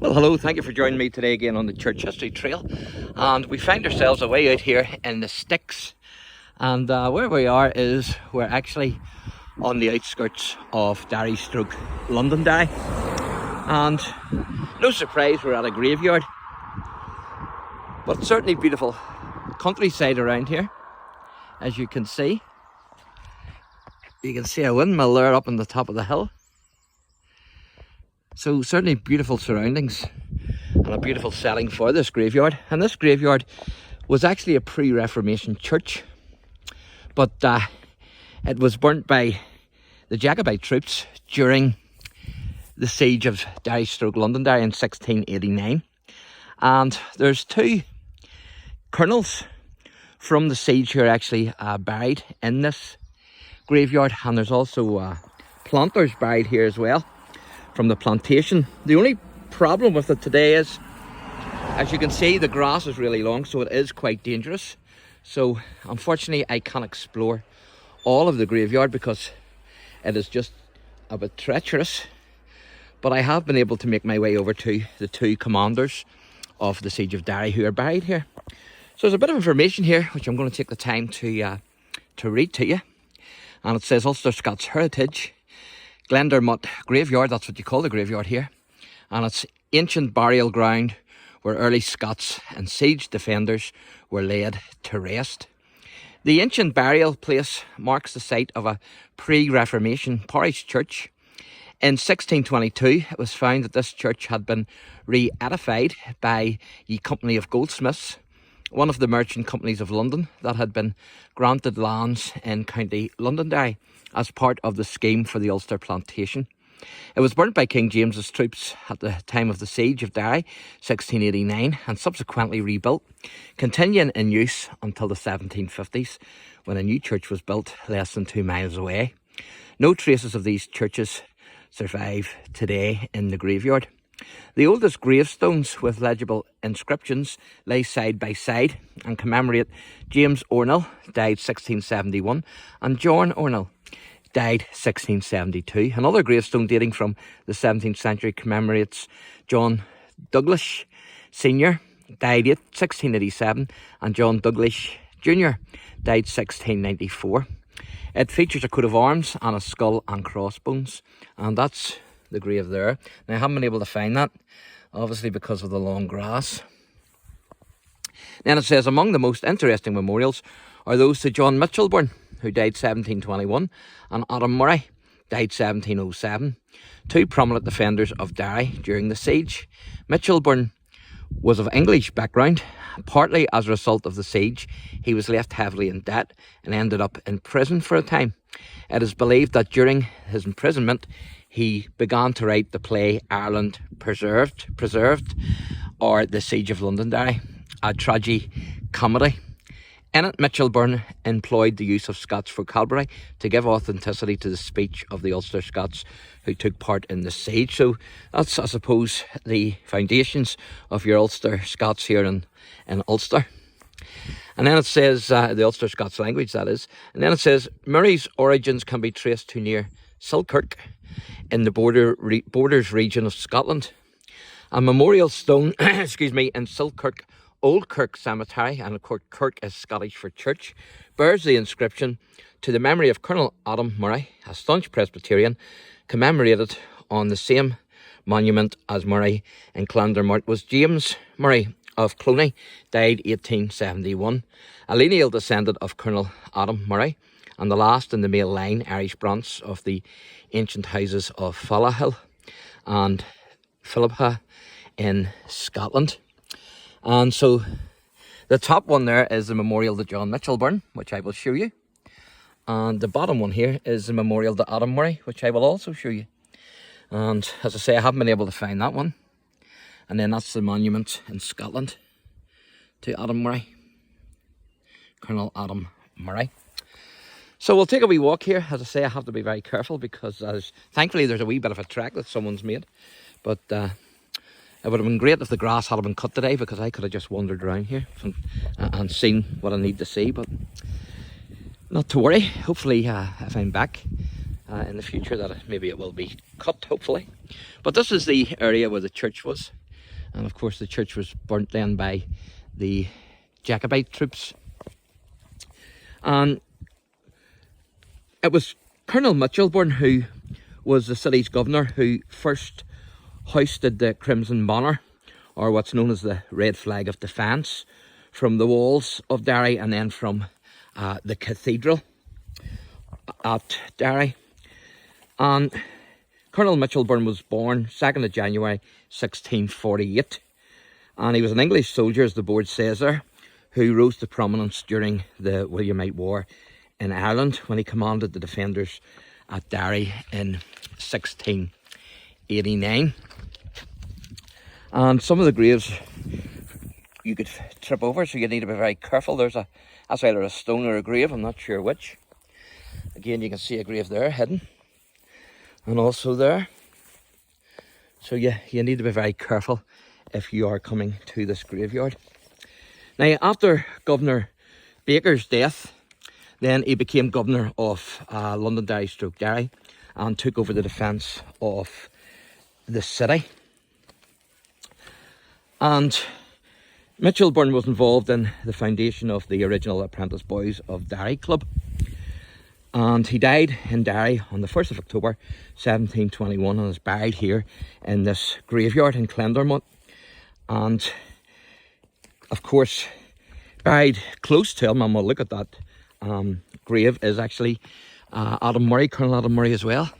Well, hello, thank you for joining me today again on the Church History Trail. And we find ourselves away out here in the sticks. And where we are is we're actually on the outskirts of Derry stroke Londonderry. And no surprise, we're at a graveyard. But certainly beautiful countryside around here, as you can see. You can see a windmill there up on the top of the hill. So certainly beautiful surroundings and a beautiful setting for this graveyard. And this graveyard was actually a pre-Reformation church, but it was burnt by the Jacobite troops during the siege of Derry stroke Londonderry in 1689. And there's two colonels from the siege who are actually buried in this graveyard, and there's also planters buried here as well from the plantation. The only problem with it today is, as you can see, the grass is really long, so it is quite dangerous. So unfortunately I can't explore all of the graveyard because it is just a bit treacherous, but I have been able to make my way over to the two commanders of the siege of Derry who are buried here. So there's a bit of information here which I'm going to take the time to read to you. And it says Ulster Scots Heritage, Glendermott Graveyard, that's what you call the graveyard here. And it's ancient burial ground where early Scots and siege defenders were laid to rest. The ancient burial place marks the site of a pre-Reformation parish church. In 1622, it was found that this church had been re-edified by the Company of Goldsmiths, one of the merchant companies of London that had been granted lands in County Londonderry as part of the scheme for the Ulster plantation. It was burnt by King James's troops at the time of the siege of Derry, 1689, and subsequently rebuilt, continuing in use until the 1750s, when a new church was built less than 2 miles away. No traces of these churches survive today in the graveyard. The oldest gravestones with legible inscriptions lay side by side and commemorate James Ornell, died 1671, and John Ornell, died 1672. Another gravestone dating from the 17th century commemorates John Douglas Sr., died 1687, and John Douglas Jr., died 1694. It features a coat of arms and a skull and crossbones, and that's the grave there. Now I haven't been able to find that, obviously because of the long grass. Then it says, among the most interesting memorials are those to John Mitchellbourne, who died 1721, and Adam Murray, died 1707, two prominent defenders of Derry during the siege. Mitchellbourne was of English background. Partly as a result of the siege, he was left heavily in debt and ended up in prison for a time. It is believed that during his imprisonment, he began to write the play Ireland Preserved, or The Siege of Londonderry, a tragi-comedy. In it, Mitchellbourne employed the use of Scots vocabulary to give authenticity to the speech of the Ulster Scots who took part in the siege. So that's, I suppose, the foundations of your Ulster Scots here in Ulster. And then it says, the Ulster Scots language, that is. And then it says, Murray's origins can be traced to near Selkirk in the borders region of Scotland. A memorial stone, in Selkirk Old Kirk Cemetery, and of course Kirk is Scottish for church, bears the inscription to the memory of Colonel Adam Murray, a staunch Presbyterian, commemorated on the same monument as Murray in Clandermart was James Murray of Cloney, died 1871, a lineal descendant of Colonel Adam Murray, and the last in the male line Irish branch of the ancient houses of Fallahill and Philippa in Scotland. And so the top one there is the memorial to John Mitchellbourne, which I will show you. And the bottom one here is the memorial to Adam Murray, which I will also show you. And as I say, I haven't been able to find that one. And then that's the monument in Scotland to Adam Murray, Colonel Adam Murray. So we'll take a wee walk here. As I say, I have to be very careful because thankfully there's a wee bit of a track that someone's made. But it would have been great if the grass had been cut today, because I could have just wandered around here and seen what I need to see. But not to worry. Hopefully, if I'm back in the future, that maybe it will be cut, hopefully. But this is the area where the church was. And of course the church was burnt then by the Jacobite troops. And it was Colonel Mitchellbourne, who was the city's governor, who first hoisted the Crimson Banner, or what's known as the Red Flag of Defence, from the walls of Derry and then from the cathedral at Derry. And Colonel Mitchellbourne was born 2nd of January 1648, and he was an English soldier, as the board says there, who rose to prominence during the Williamite War in Ireland when he commanded the defenders at Derry in 1689. And some of the graves you could trip over, so you need to be very careful. That's either a stone or a grave, I'm not sure which. Again, you can see a grave there hidden, and also there. So you need to be very careful if you are coming to this graveyard. Now, after Governor Baker's death, then he became governor of Londonderry / Derry and took over the defence of the city. And Mitchellbourne was involved in the foundation of the original Apprentice Boys of Derry Club. And he died in Derry on the 1st of October 1721 and is buried here in this graveyard in Clendermont. And of course, buried close to him, and we'll look at that grave, is actually Adam Murray, Colonel Adam Murray as well.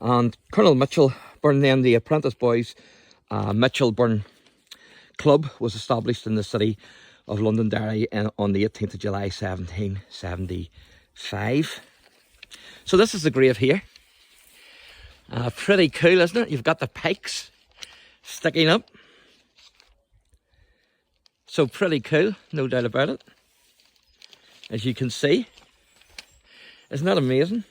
And Colonel Mitchellbourne, then the Apprentice Boys Mitchellbourne Club, was established in the city of Londonderry on the 18th of July 1775. So this is the grave here. Pretty cool, isn't it? You've got the pikes sticking up. So pretty cool, no doubt about it. As you can see. Isn't that amazing?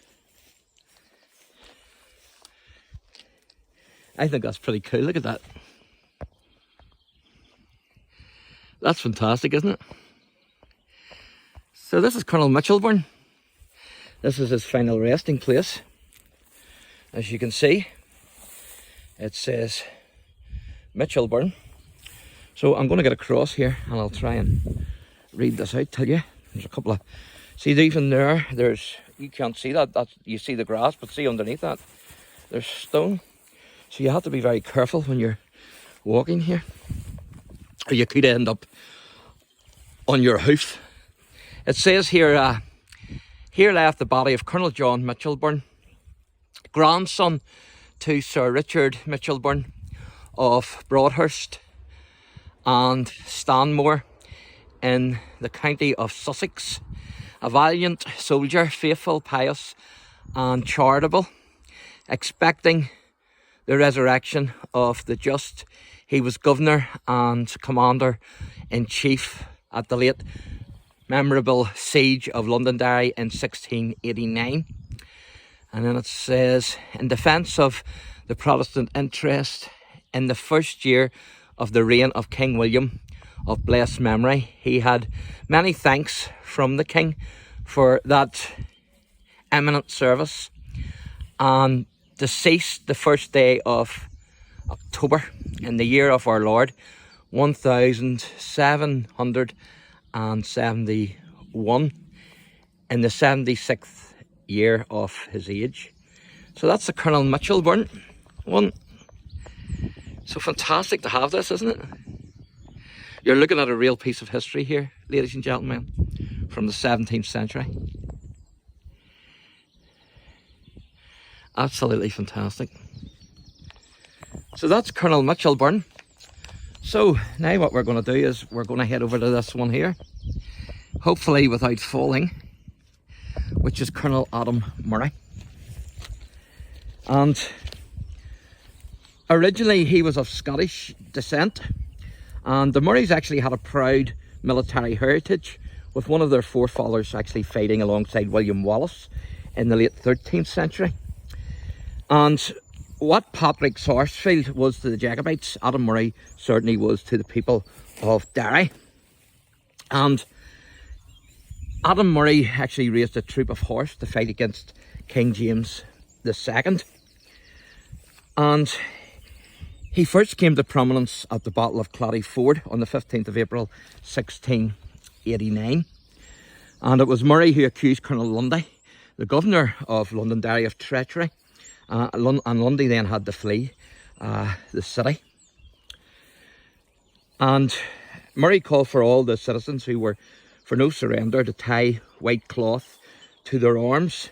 I think that's pretty cool. Look at that. That's fantastic, isn't it? So this is Colonel Mitchellbourne. This is his final resting place. As you can see, it says Mitchellbourne. So I'm going to get across here and I'll try and read this out to you. There's a couple of, see even there's, you can't see that, you see the grass, but see underneath that, there's stone. So you have to be very careful when you're walking here, or you could end up on your hoof. It says here, here left the body of Colonel John Mitchellbourne, grandson to Sir Richard Mitchellbourne of Broadhurst and Stanmore in the county of Sussex, a valiant soldier, faithful, pious and charitable, expecting the resurrection of the just. He was governor and commander-in-chief at the late memorable siege of Londonderry in 1689. And then it says, in defence of the Protestant interest in the first year of the reign of King William of blessed memory, he had many thanks from the king for that eminent service, and deceased the first day of October in the year of our Lord 1771 in the 76th year of his age. So that's the Colonel Mitchellbourne one. So fantastic to have this, isn't it? You're looking at a real piece of history here, ladies and gentlemen, from the 17th century. Absolutely fantastic. So that's Colonel Mitchellbourne. So now what we're going to do is we're going to head over to this one here, hopefully without falling, which is Colonel Adam Murray. And originally he was of Scottish descent, and the Murrays actually had a proud military heritage, with one of their forefathers actually fighting alongside William Wallace in the late 13th century. And what Patrick Sarsfield was to the Jacobites, Adam Murray certainly was to the people of Derry. And Adam Murray actually raised a troop of horse to fight against King James II. And He first came to prominence at the Battle of Clotty Ford on the 15th of April 1689. And it was Murray who accused Colonel Lundy, the governor of Londonderry, of treachery. And Lundy then had to flee the city. And Murray called for all the citizens who were for no surrender to tie white cloth to their arms.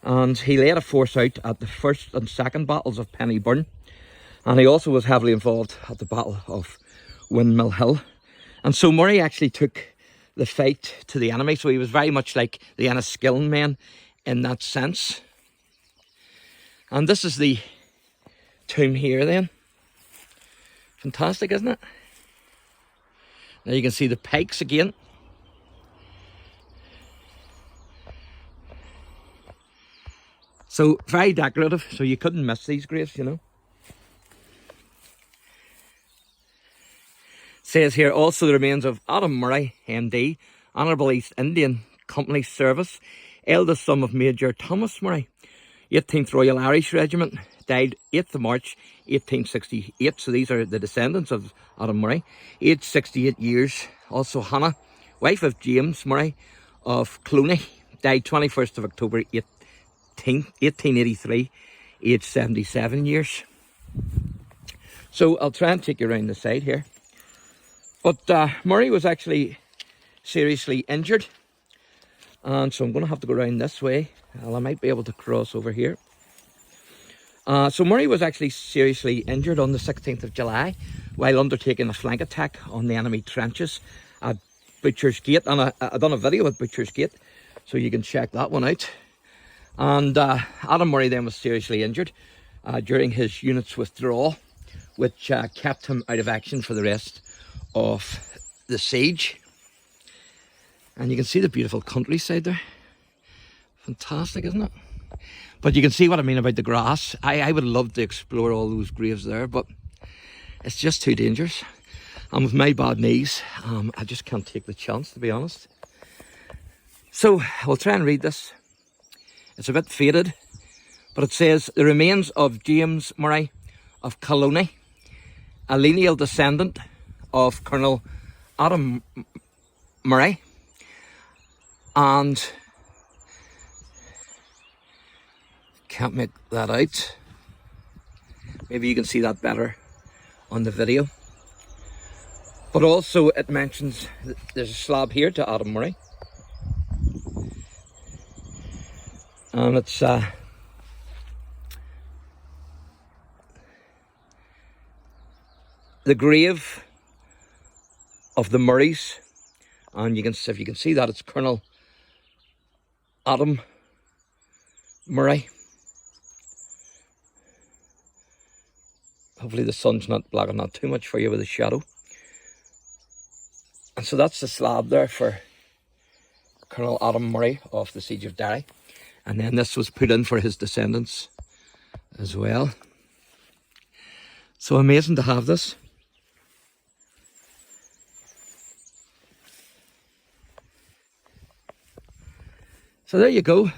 And he led a force out at the first and second battles of Pennyburn. And he also was heavily involved at the Battle of Windmill Hill. And so Murray actually took the fight to the enemy. So he was very much like the Enniskillen men in that sense. And this is the tomb here then. Fantastic, isn't it? Now you can see the pikes again. So very decorative, so you couldn't miss these graves, you know. Says here also the remains of Adam Murray, MD, Honourable East Indian Company Service, eldest son of Major Thomas Murray, 18th Royal Irish Regiment, died 8th of March 1868. So these are the descendants of Adam Murray, aged 68 years. Also Hannah, wife of James Murray of Cloney, died 21st of October 1883, aged 77 years. So I'll try and take you around the side here. But Murray was actually seriously injured. And so I'm going to have to go around this way. Well, I might be able to cross over here. So Murray was actually seriously injured on the 16th of July while undertaking a flank attack on the enemy trenches at Butcher's Gate. And I've done a video at Butcher's Gate, so you can check that one out. And Adam Murray then was seriously injured during his unit's withdrawal, which kept him out of action for the rest of the siege. And you can see the beautiful countryside there. Fantastic, isn't it? But you can see what I mean about the grass. I would love to explore all those graves there, but it's just too dangerous. And with my bad knees, I just can't take the chance, to be honest. So we'll try and read this. It's a bit faded, but it says, the remains of James Murray of Cloney, a lineal descendant of Colonel Adam Murray, and can't make that out. Maybe you can see that better on the video. But also it mentions that there's a slab here to Adam Murray. And it's the grave of the Murrays, and you can, if you can see that, it's Colonel Adam Murray. Hopefully the sun's not blocking that too much for you with the shadow. And so that's the slab there for Colonel Adam Murray of the Siege of Derry. And then this was put in for his descendants as well. So amazing to have this. So there you go.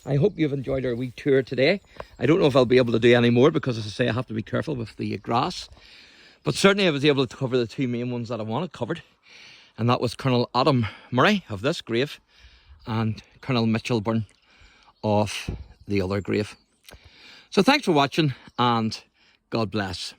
I hope you've enjoyed our wee tour today. I don't know if I'll be able to do any more because, as I say, I have to be careful with the grass. But certainly I was able to cover the two main ones that I wanted covered. And that was Colonel Adam Murray of this grave and Colonel Mitchellbourne of the other grave. So thanks for watching and God bless.